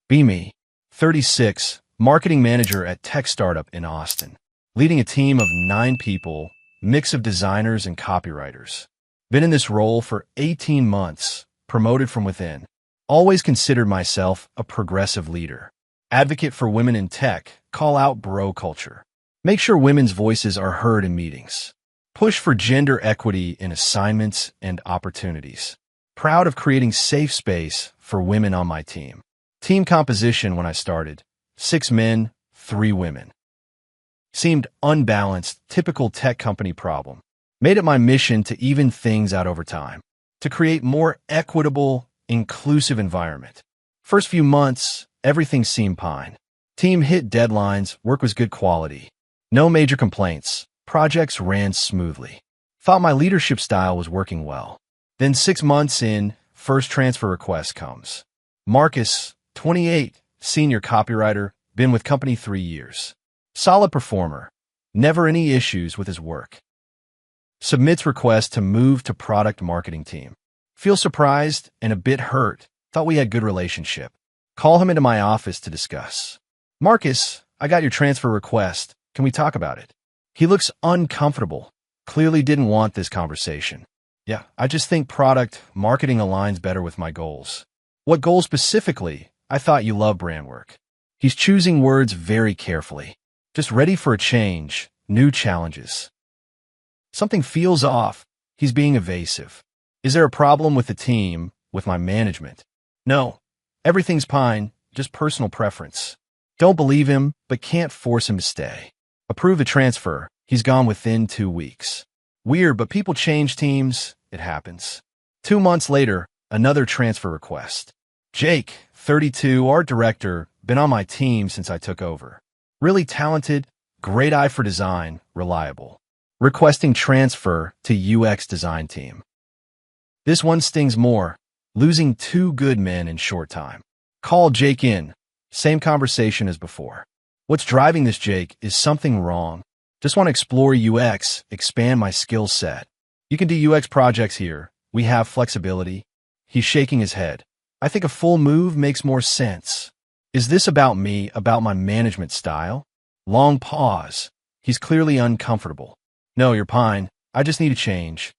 Be me, 36, marketing manager at tech startup in Austin, leading a team of 9 people, mix of designers and copywriters. Been in this role for 18 months, promoted from within. Always considered myself a progressive leader. Advocate for women in tech, call out bro culture. Make sure women's voices are heard in meetings. Push for gender equity in assignments and opportunities. Proud of creating safe space for women on my team. Team composition when I started, 6 men, 3 women. Seemed unbalanced, typical tech company problem. Made it my mission to even things out over time, to create more equitable, inclusive environment. First few months, everything seemed fine. Team hit deadlines, work was good quality. No major complaints, projects ran smoothly. Thought my leadership style was working well. Then 6 months in, first transfer request comes. Marcus, 28, senior copywriter, been with company 3 years. Solid performer, never any issues with his work. Submits request to move to product marketing team. Feel surprised and a bit hurt, thought we had good relationship. Call him into my office to discuss. Marcus, I got your transfer request. Can we talk about it? He looks uncomfortable, clearly didn't want this conversation. Yeah, I just think product marketing aligns better with my goals. What goals specifically? I thought you love brand work. He's choosing words very carefully. Just ready for a change, new challenges. Something feels off. He's being evasive. Is there a problem with the team, with my management? No, everything's fine, just personal preference. Don't believe him, but can't force him to stay. Approve the transfer. He's gone within 2 weeks. Weird, but people change teams. It happens. 2 months later, another transfer request. Jake, 32, art director, been on my team since I took over. Really talented, great eye for design, reliable. Requesting transfer to UX design team. This one stings more, losing 2 good men in short time. Call Jake in. Same conversation as before. What's driving this, Jake? Is something wrong? Just want to explore UX, expand my skill set. You can do UX projects here. We have flexibility. He's shaking his head. I think a full move makes more sense. Is this about me, about my management style? Long pause. He's clearly uncomfortable. No, you're fine. I just need a change.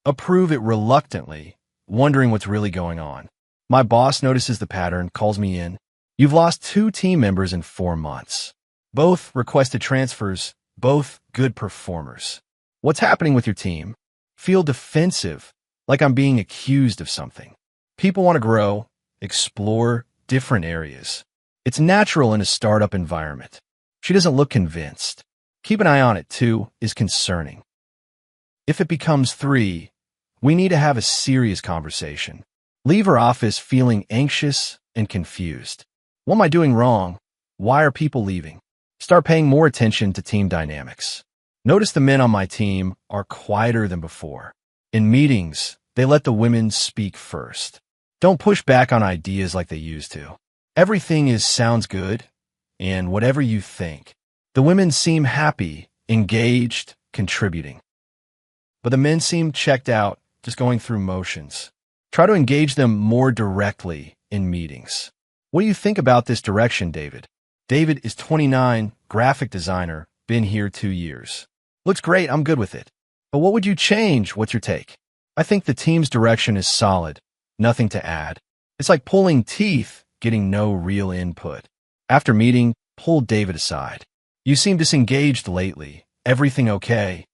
Approve it reluctantly, wondering what's really going on. My boss notices the pattern, calls me in. You've lost 2 team members in 4 months. Both requested transfers, both good performers. What's happening with your team? Feel defensive, like I'm being accused of something. People want to grow, explore different areas. It's natural in a startup environment. She doesn't look convinced. Keep an eye on it, too, is concerning. If it becomes 3, we need to have a serious conversation. Leave her office feeling anxious and confused. What am I doing wrong? Why are people leaving? Start paying more attention to team dynamics. Notice the men on my team are quieter than before. In meetings, they let the women speak first. Don't push back on ideas like they used to. Everything sounds good, and whatever you think. The women seem happy, engaged, contributing. But the men seem checked out, just going through motions. Try to engage them more directly in meetings. What do you think about this direction, David? David is 29, graphic designer, been here 2 years. Looks great, I'm good with it. But what would you change? What's your take? I think the team's direction is solid, nothing to add. It's like pulling teeth, getting no real input. After meeting, pull David aside. You seem disengaged lately. Everything okay?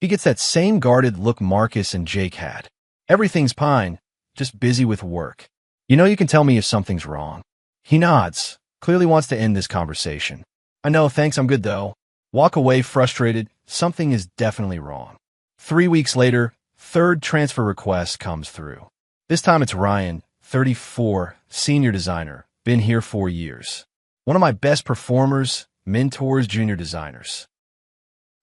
He gets that same guarded look Marcus and Jake had. Everything's fine, just busy with work. You know you can tell me if something's wrong. He nods, clearly wants to end this conversation. I know, thanks, I'm good though. Walk away frustrated, something is definitely wrong. 3 weeks later, 3rd transfer request comes through. This time it's Ryan, 34, senior designer, been here 4 years. One of my best performers, mentors junior designers.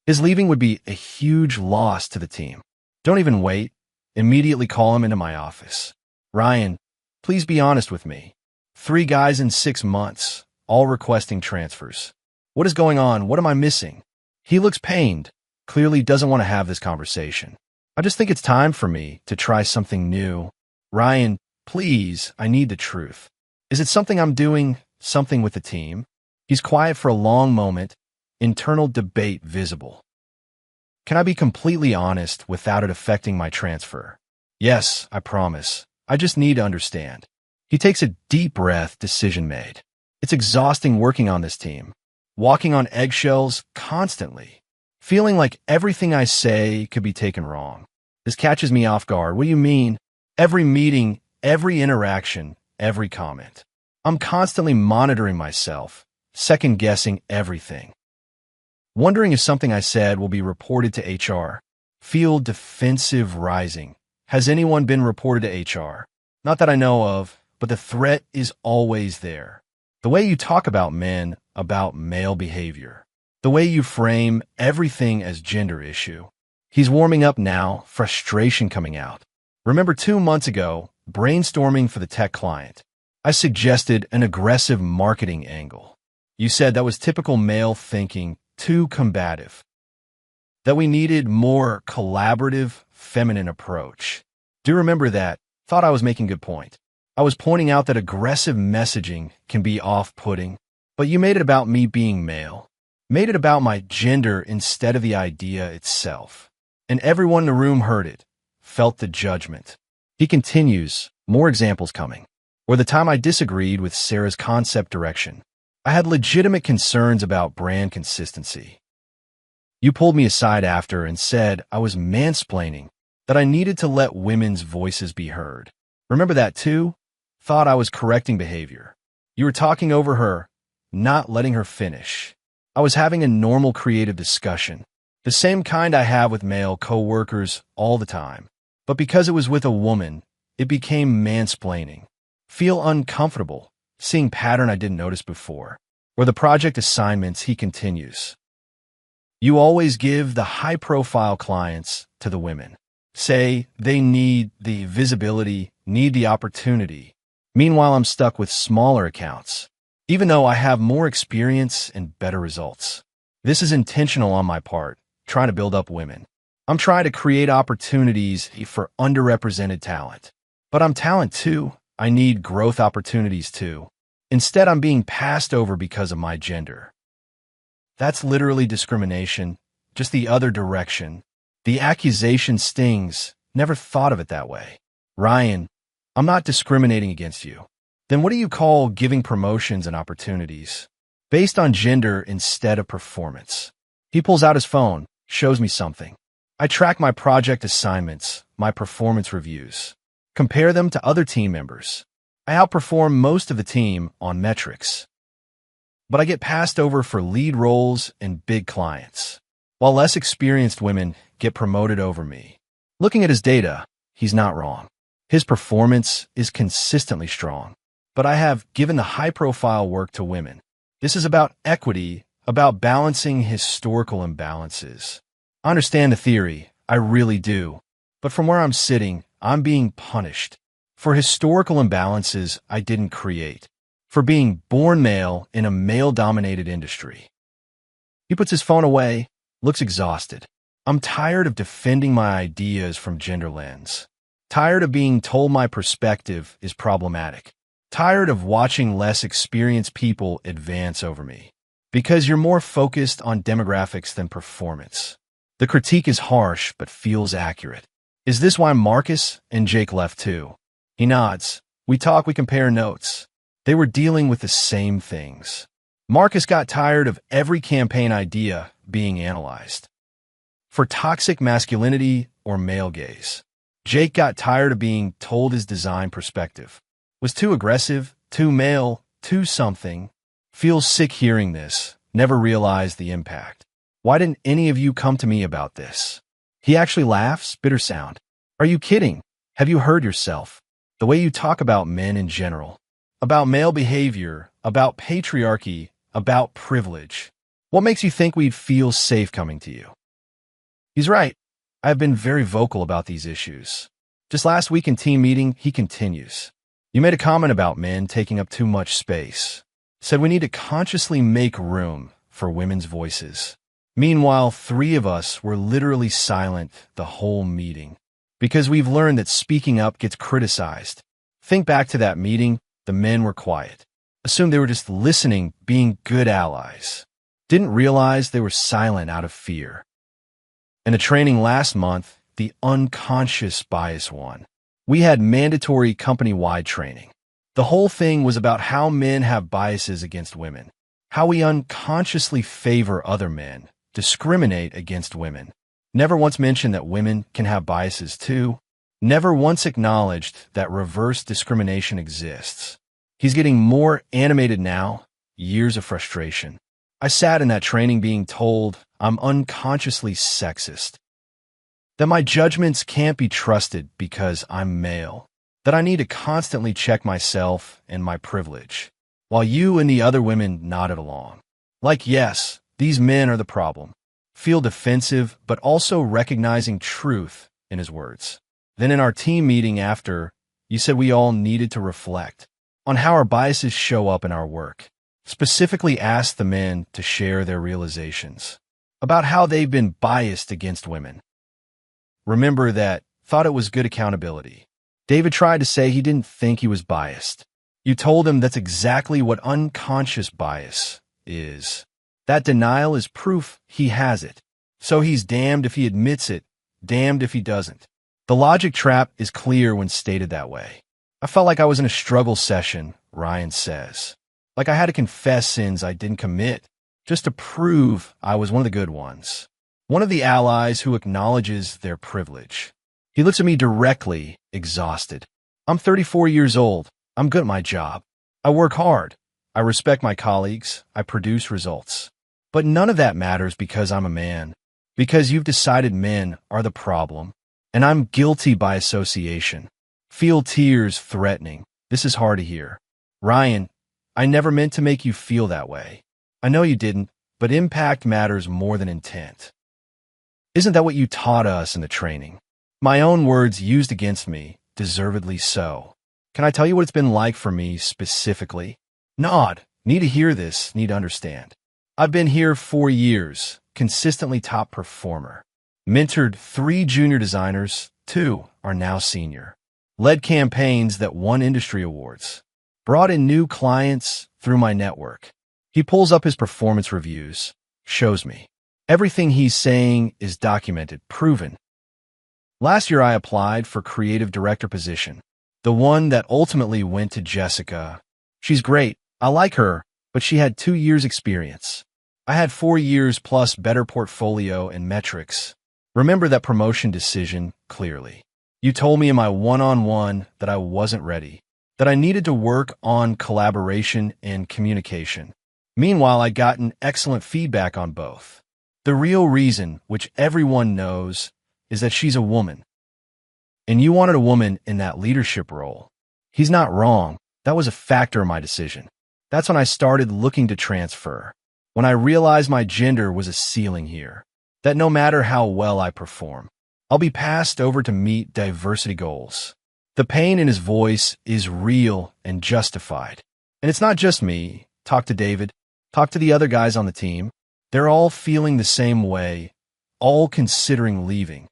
His leaving would be a huge loss to the team. Don't even wait. Immediately call him into my office. Ryan, please be honest with me. 3 guys in 6 months, all requesting transfers. What is going on? What am I missing? He looks pained, clearly doesn't want to have this conversation. I just think it's time for me to try something new. Ryan, please, I need the truth. Is it something I'm doing, something with the team? He's quiet for a long moment, internal debate visible. Can I be completely honest without it affecting my transfer? Yes, I promise. I just need to understand. He takes a deep breath, decision made. It's exhausting working on this team. Walking on eggshells constantly. Feeling like everything I say could be taken wrong. This catches me off guard. What do you mean? Every meeting, every interaction, every comment. I'm constantly monitoring myself, second-guessing everything. Wondering if something I said will be reported to HR. Feel defensive rising. Has anyone been reported to HR? Not that I know of, but the threat is always there. The way you talk about men, about male behavior. The way you frame everything as gender issue. He's warming up now, frustration coming out. Remember 2 months ago, brainstorming for the tech client. I suggested an aggressive marketing angle. You said that was typical male thinking, too combative. That we needed more collaborative, feminine approach. Do you remember that? Thought I was making a good point. I was pointing out that aggressive messaging can be off-putting, but you made it about me being male. Made it about my gender instead of the idea itself. And everyone in the room heard it, felt the judgment. He continues, more examples coming. Or the time I disagreed with Sarah's concept direction. I had legitimate concerns about brand consistency. You pulled me aside after and said I was mansplaining, that I needed to let women's voices be heard. Remember that too? Thought I was correcting behavior. You were talking over her, not letting her finish. I was having a normal creative discussion, the same kind I have with male co-workers all the time. But because it was with a woman, it became mansplaining. Feel uncomfortable, seeing pattern I didn't notice before. Or the project assignments, he continues. You always give the high-profile clients to the women. Say they need the visibility, need the opportunity. Meanwhile, I'm stuck with smaller accounts, even though I have more experience and better results. This is intentional on my part, trying to build up women. I'm trying to create opportunities for underrepresented talent. But I'm talent too. I need growth opportunities too. Instead, I'm being passed over because of my gender. That's literally discrimination, just the other direction. The accusation stings. Never thought of it that way. Ryan, I'm not discriminating against you. Then what do you call giving promotions and opportunities? Based on gender instead of performance. He pulls out his phone, shows me something. I track my project assignments, my performance reviews. Compare them to other team members. I outperform most of the team on metrics. But I get passed over for lead roles and big clients, while less experienced women get promoted over me. Looking at his data, he's not wrong. His performance is consistently strong. But I have given the high-profile work to women. This is about equity, about balancing historical imbalances. I understand the theory, I really do. But from where I'm sitting, I'm being punished for historical imbalances I didn't create, for being born male in a male-dominated industry. He puts his phone away, looks exhausted. I'm tired of defending my ideas from gender lens. Tired of being told my perspective is problematic. Tired of watching less experienced people advance over me. Because you're more focused on demographics than performance. The critique is harsh, but feels accurate. Is this why Marcus and Jake left too? He nods. We talk, we compare notes. They were dealing with the same things. Marcus got tired of every campaign idea being analyzed for toxic masculinity or male gaze. Jake got tired of being told his design perspective was too aggressive, too male, too something. Feels sick hearing this. Never realized the impact. Why didn't any of you come to me about this? He actually laughs, bitter sound. Are you kidding? Have you heard yourself? The way you talk about men in general, about male behavior, about patriarchy, about privilege. What makes you think we'd feel safe coming to you? He's right. I have been very vocal about these issues. Just last week in team meeting, he continues. You made a comment about men taking up too much space. Said we need to consciously make room for women's voices. Meanwhile, 3 of us were literally silent the whole meeting. Because we've learned that speaking up gets criticized. Think back to that meeting, the men were quiet. Assumed they were just listening, being good allies. Didn't realize they were silent out of fear. In a training last month, the unconscious bias one, we had mandatory company-wide training. The whole thing was about how men have biases against women, how we unconsciously favor other men, discriminate against women. Never once mentioned that women can have biases too. Never once acknowledged that reverse discrimination exists. He's getting more animated now, years of frustration. I sat in that training being told I'm unconsciously sexist, that my judgments can't be trusted because I'm male, that I need to constantly check myself and my privilege, while you and the other women nodded along. Like, yes, these men are the problem. Feel defensive, but also recognizing truth in his words. Then in our team meeting after, you said we all needed to reflect on how our biases show up in our work. Specifically asked the men to share their realizations about how they've been biased against women. Remember that, thought it was good accountability. David tried to say he didn't think he was biased. You told him that's exactly what unconscious bias is. That denial is proof he has it. So he's damned if he admits it, damned if he doesn't. The logic trap is clear when stated that way. I felt like I was in a struggle session, Ryan says. Like I had to confess sins I didn't commit, just to prove I was one of the good ones. One of the allies who acknowledges their privilege. He looks at me directly, exhausted. I'm 34 years old. I'm good at my job. I work hard. I respect my colleagues. I produce results. But none of that matters because I'm a man. Because you've decided men are the problem. And I'm guilty by association. Feel tears threatening. This is hard to hear. Ryan, I never meant to make you feel that way. I know you didn't, but impact matters more than intent. Isn't that what you taught us in the training? My own words used against me, deservedly so. Can I tell you what it's been like for me specifically? Nod. Need to hear this, need to understand. I've been here 4 years, consistently top performer. Mentored 3 junior designers, 2 are now senior. Led campaigns that won industry awards. Brought in new clients through my network. He pulls up his performance reviews, shows me. Everything he's saying is documented, proven. Last year I applied for creative director position, the one that ultimately went to Jessica. She's great, I like her, but she had 2 years experience. I had 4 years plus better portfolio and metrics. Remember that promotion decision clearly. You told me in my one-on-one that I wasn't ready, that I needed to work on collaboration and communication. Meanwhile, I'd gotten excellent feedback on both. The real reason, which everyone knows, is that she's a woman. And you wanted a woman in that leadership role. He's not wrong. That was a factor in my decision. That's when I started looking to transfer. When I realized my gender was a ceiling here. That no matter how well I perform, I'll be passed over to meet diversity goals. The pain in his voice is real and justified. And it's not just me. Talk to David. Talk to the other guys on the team. They're all feeling the same way, all considering leaving.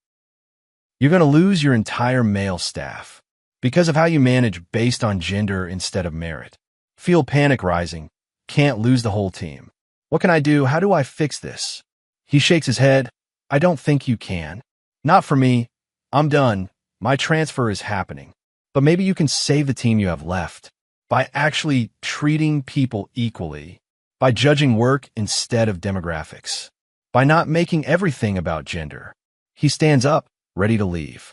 You're going to lose your entire male staff because of how you manage based on gender instead of merit. Feel panic rising. Can't lose the whole team. What can I do? How do I fix this? He shakes his head. I don't think you can. Not for me. I'm done. My transfer is happening. But maybe you can save the team you have left by actually treating people equally, by judging work instead of demographics, by not making everything about gender. He stands up, ready to leave.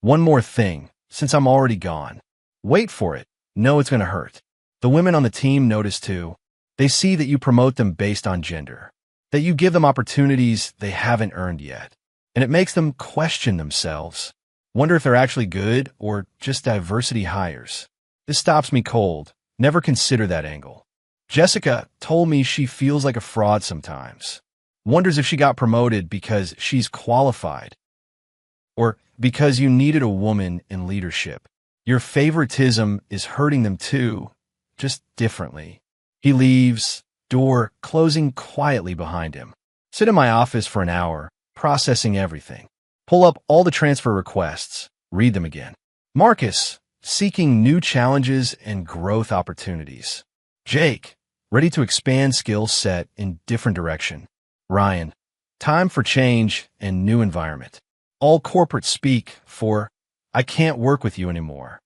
One more thing, since I'm already gone. Wait for it. Know it's going to hurt. The women on the team notice too. They see that you promote them based on gender, that you give them opportunities they haven't earned yet, and it makes them question themselves. Wonder if they're actually good or just diversity hires. This stops me cold. Never consider that angle. Jessica told me she feels like a fraud sometimes. Wonders if she got promoted because she's qualified or because you needed a woman in leadership. Your favoritism is hurting them too, just differently. He leaves, door closing quietly behind him. Sit in my office for an hour, processing everything. Pull up all the transfer requests, read them again. Marcus, seeking new challenges and growth opportunities. Jake, ready to expand skill set in different direction. Ryan, time for change and new environment. All corporate speak for, I can't work with you anymore.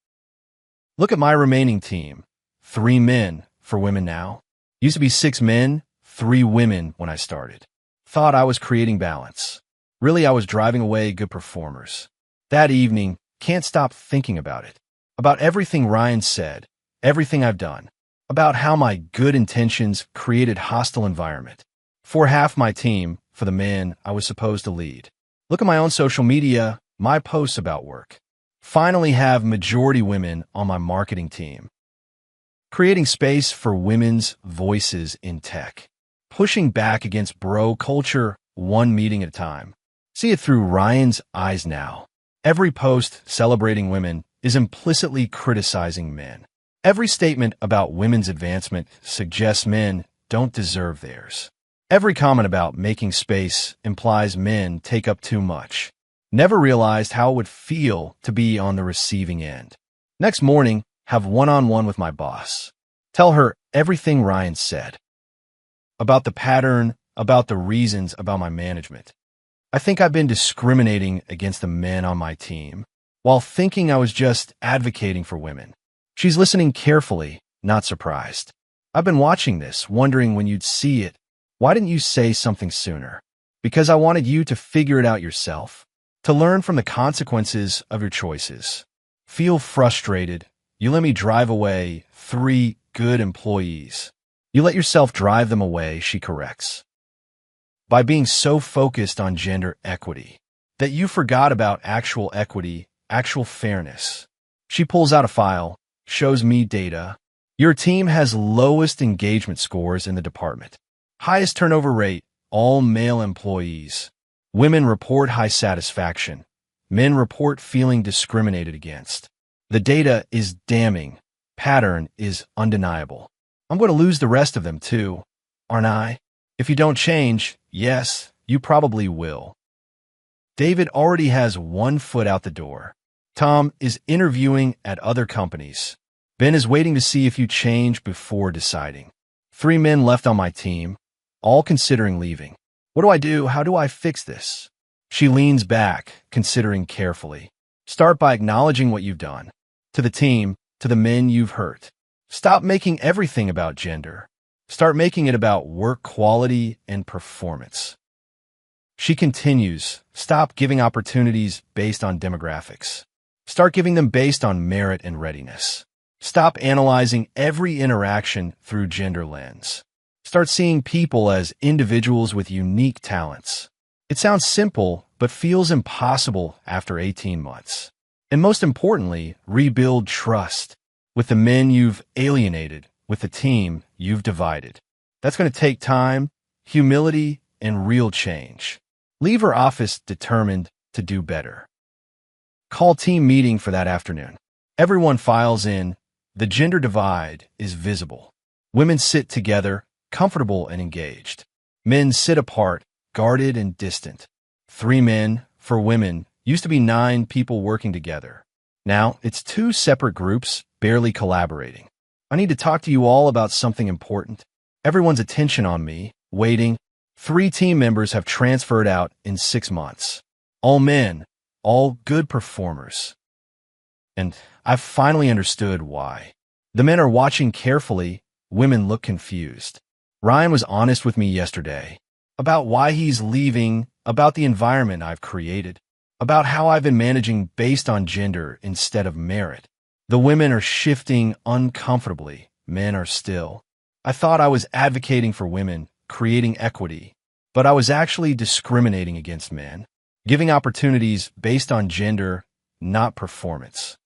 Look at my remaining team. 3 men for women now. Used to be 6 men, 3 women when I started. Thought I was creating balance. Really, I was driving away good performers. That evening, can't stop thinking about it. About everything Ryan said, everything I've done. About how my good intentions created hostile environment. For half my team, for the men I was supposed to lead. Look at my own social media, my posts about work. Finally have majority women on my marketing team. Creating space for women's voices in tech. Pushing back against bro culture one meeting at a time. See it through Ryan's eyes now. Every post celebrating women is implicitly criticizing men. Every statement about women's advancement suggests men don't deserve theirs. Every comment about making space implies men take up too much. Never realized how it would feel to be on the receiving end. Next morning, have one-on-one with my boss. Tell her everything Ryan said. About the pattern, about the reasons, about my management. I think I've been discriminating against the men on my team, while thinking I was just advocating for women. She's listening carefully, not surprised. I've been watching this, wondering when you'd see it. Why didn't you say something sooner? Because I wanted you to figure it out yourself. To learn from the consequences of your choices. Feel frustrated. You let me drive away 3 good employees. You let yourself drive them away, she corrects. By being so focused on gender equity that you forgot about actual equity, actual fairness. She pulls out a file, shows me data. Your team has lowest engagement scores in the department. Highest turnover rate, all male employees. Women report high satisfaction. Men report feeling discriminated against. The data is damning. Pattern is undeniable. I'm going to lose the rest of them too, aren't I? If you don't change, yes, you probably will. David already has 1 foot out the door. Tom is interviewing at other companies. Ben is waiting to see if you change before deciding. 3 men left on my team, all considering leaving. What do I do? How do I fix this? She leans back, considering carefully. Start by acknowledging what you've done. To the team, to the men you've hurt. Stop making everything about gender. Start making it about work quality and performance. She continues, stop giving opportunities based on demographics. Start giving them based on merit and readiness. Stop analyzing every interaction through gender lens. Start seeing people as individuals with unique talents. It sounds simple, but feels impossible after 18 months. And most importantly, rebuild trust with the men you've alienated, with the team you've divided. That's going to take time, humility, and real change. Leave her office determined to do better. Call team meeting for that afternoon. Everyone files in. The gender divide is visible. Women sit together, comfortable and engaged. Men sit apart, guarded and distant. 3 men, for women, used to be 9 people working together. Now, it's 2 separate groups, barely collaborating. I need to talk to you all about something important. Everyone's attention on me, waiting. 3 team members have transferred out in 6 months. All men, all good performers. And I've finally understood why. The men are watching carefully, women look confused. Ryan was honest with me yesterday about why he's leaving, about the environment I've created, about how I've been managing based on gender instead of merit. The women are shifting uncomfortably, men are still. I thought I was advocating for women, creating equity, but I was actually discriminating against men, giving opportunities based on gender, not performance.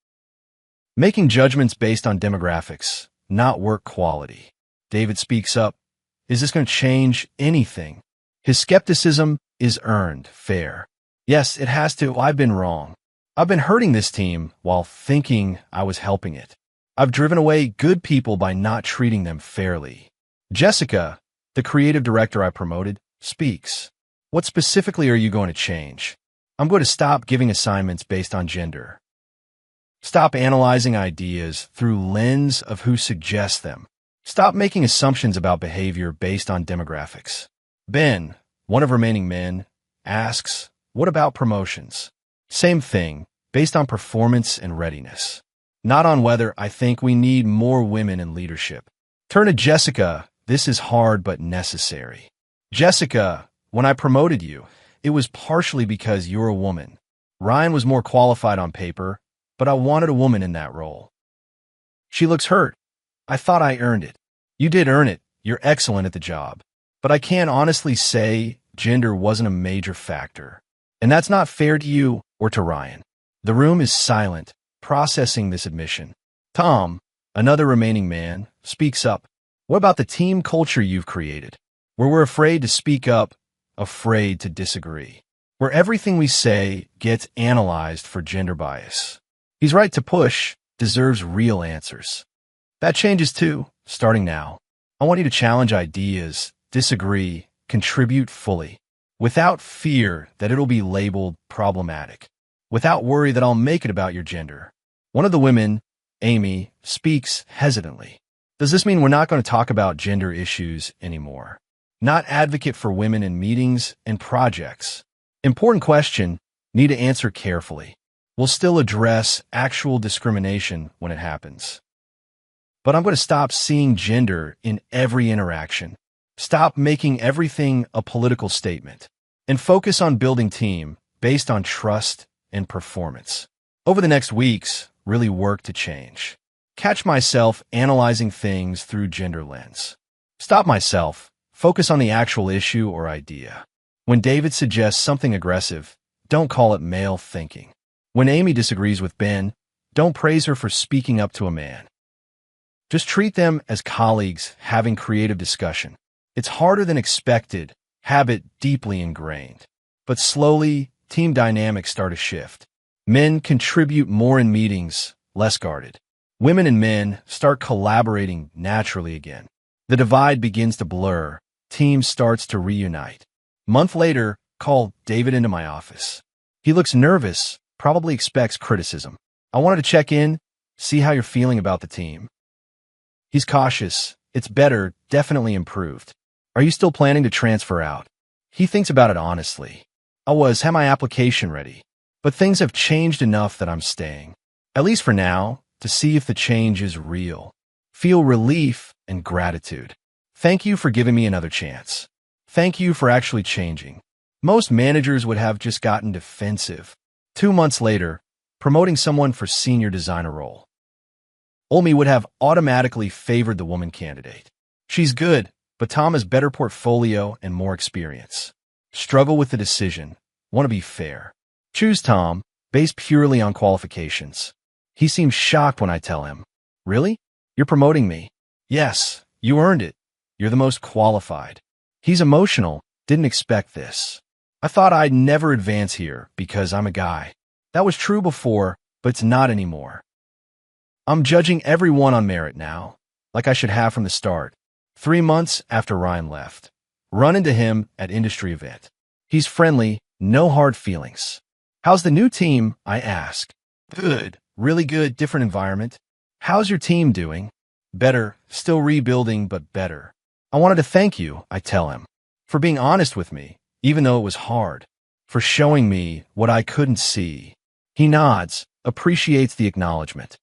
Making judgments based on demographics, not work quality. David speaks up. Is this going to change anything? His skepticism is earned, fair. Yes, it has to. I've been wrong. I've been hurting this team while thinking I was helping it. I've driven away good people by not treating them fairly. Jessica, the creative director I promoted, speaks. What specifically are you going to change? I'm going to stop giving assignments based on gender. Stop analyzing ideas through lens of who suggests them. Stop making assumptions about behavior based on demographics. Ben, one of remaining men, asks, what about promotions? Same thing, based on performance and readiness. Not on whether I think we need more women in leadership. Turn to Jessica, this is hard but necessary. Jessica, when I promoted you, it was partially because you're a woman. Ryan was more qualified on paper, but I wanted a woman in that role. She looks hurt. I thought I earned it. You did earn it. You're excellent at the job. But I can't honestly say gender wasn't a major factor. And that's not fair to you or to Ryan. The room is silent, processing this admission. Tom, another remaining man, speaks up. What about the team culture you've created? Where we're afraid to speak up, afraid to disagree. Where everything we say gets analyzed for gender bias. He's right to push, deserves real answers. That changes too, starting now. I want you to challenge ideas, disagree, contribute fully, without fear that it'll be labeled problematic, without worry that I'll make it about your gender. One of the women, Amy, speaks hesitantly. Does this mean we're not going to talk about gender issues anymore? Not advocate for women in meetings and projects. Important question, need to answer carefully. We'll still address actual discrimination when it happens. But I'm going to stop seeing gender in every interaction. Stop making everything a political statement. And focus on building team based on trust and performance. Over the next weeks, really work to change. Catch myself analyzing things through gender lens. Stop myself. Focus on the actual issue or idea. When David suggests something aggressive, don't call it male thinking. When Amy disagrees with Ben, don't praise her for speaking up to a man. Just treat them as colleagues having creative discussion. It's harder than expected, habit deeply ingrained. But slowly, team dynamics start to shift. Men contribute more in meetings, less guarded. Women and men start collaborating naturally again. The divide begins to blur. Team starts to reunite. Month later, call David into my office. He looks nervous, probably expects criticism. I wanted to check in, see how you're feeling about the team. He's cautious. It's better, definitely improved. Are you still planning to transfer out? He thinks about it honestly. Had my application ready. But things have changed enough that I'm staying. At least for now, to see if the change is real. Feel relief and gratitude. Thank you for giving me another chance. Thank you for actually changing. Most managers would have just gotten defensive. 2 months later, promoting someone for senior designer role. Olmi would have automatically favored the woman candidate. She's good, but Tom has better portfolio and more experience. Struggle with the decision. Want to be fair. Choose Tom, based purely on qualifications. He seems shocked when I tell him. Really? You're promoting me? Yes, you earned it. You're the most qualified. He's emotional, didn't expect this. I thought I'd never advance here because I'm a guy. That was true before, but it's not anymore. I'm judging everyone on merit now, like I should have from the start. 3 months after Ryan left. Run into him at industry event. He's friendly, no hard feelings. How's the new team? I ask. Good, really good, different environment. How's your team doing? Better, still rebuilding, but better. I wanted to thank you, I tell him, for being honest with me, even though it was hard, for showing me what I couldn't see. He nods, appreciates the acknowledgement.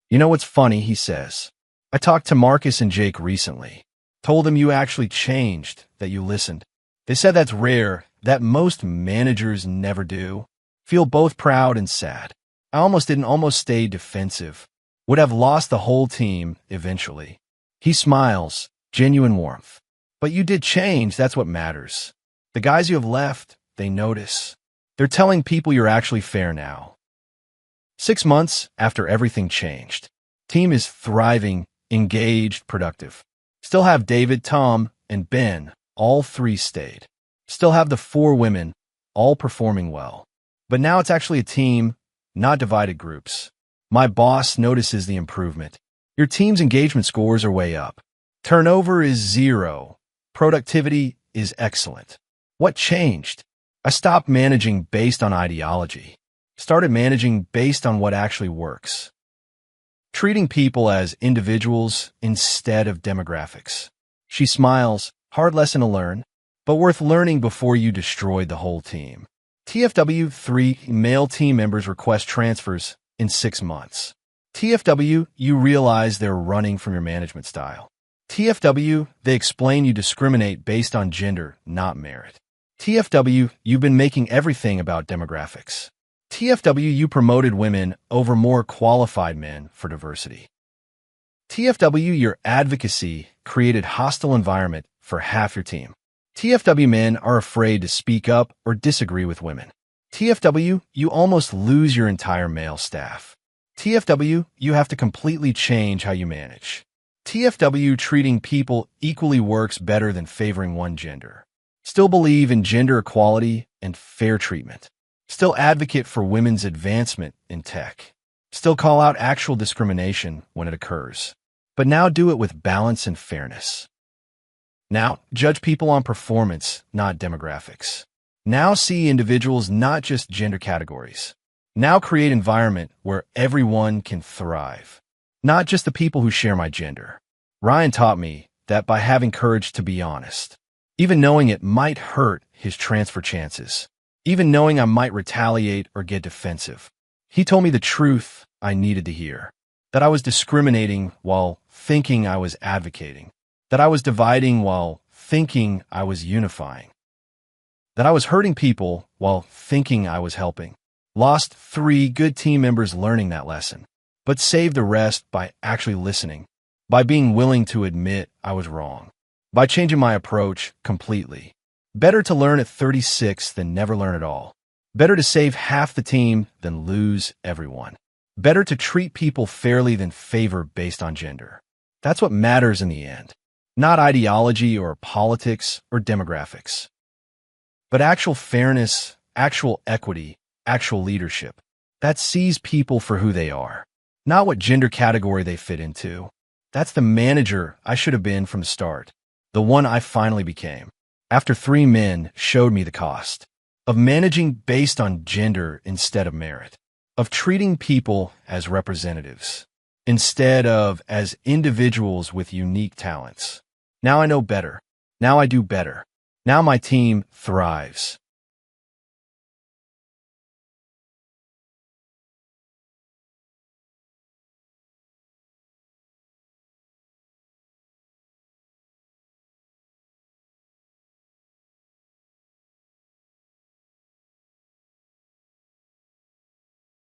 You know what's funny, he says. I talked to Marcus and Jake recently. Told them you actually changed, that you listened. They said that's rare, that most managers never do. Feel both proud and sad. I almost stayed defensive. Would have lost the whole team eventually. He smiles, genuine warmth. But you did change, that's what matters. The guys you have left, they notice. They're telling people you're actually fair now. 6 months after everything changed. Team is thriving, engaged, productive. Still have David, Tom, and Ben, all 3 stayed. Still have the 4 women, all performing well. But now it's actually a team, not divided groups. My boss notices the improvement. Your team's engagement scores are way up. Turnover is 0. Productivity is excellent. What changed? I stopped managing based on ideology. Started managing based on what actually works. Treating people as individuals instead of demographics. She smiles, hard lesson to learn, but worth learning before you destroyed the whole team. TFW 3 male team members request transfers in 6 months. TFW, you realize they're running from your management style. TFW, they explain you discriminate based on gender, not merit. TFW, you've been making everything about demographics. TFW, you promoted women over more qualified men for diversity. TFW, your advocacy created hostile environment for half your team. TFW men are afraid to speak up or disagree with women. TFW, you almost lose your entire male staff. TFW, you have to completely change how you manage. TFW, treating people equally works better than favoring one gender. Still believe in gender equality and fair treatment. Still advocate for women's advancement in tech. Still call out actual discrimination when it occurs. But now do it with balance and fairness. Now, judge people on performance, not demographics. Now see individuals, not just gender categories. Now create environment where everyone can thrive. Not just the people who share my gender. Ryan taught me that by having courage to be honest. Even knowing it might hurt his transfer chances. Even knowing I might retaliate or get defensive. He told me the truth I needed to hear. That I was discriminating while thinking I was advocating. That I was dividing while thinking I was unifying. That I was hurting people while thinking I was helping. Lost 3 good team members learning that lesson, but saved the rest by actually listening, by being willing to admit I was wrong, by changing my approach completely. Better to learn at 36 than never learn at all. Better to save half the team than lose everyone. Better to treat people fairly than favor based on gender. That's what matters in the end. Not ideology or politics or demographics, but actual fairness, actual equity, actual leadership that sees people for who they are, not what gender category they fit into. That's the manager I should have been from the start, the one I finally became, after 3 men showed me the cost of managing based on gender instead of merit, of treating people as representatives instead of as individuals with unique talents. Now I know better. Now I do better. Now my team thrives.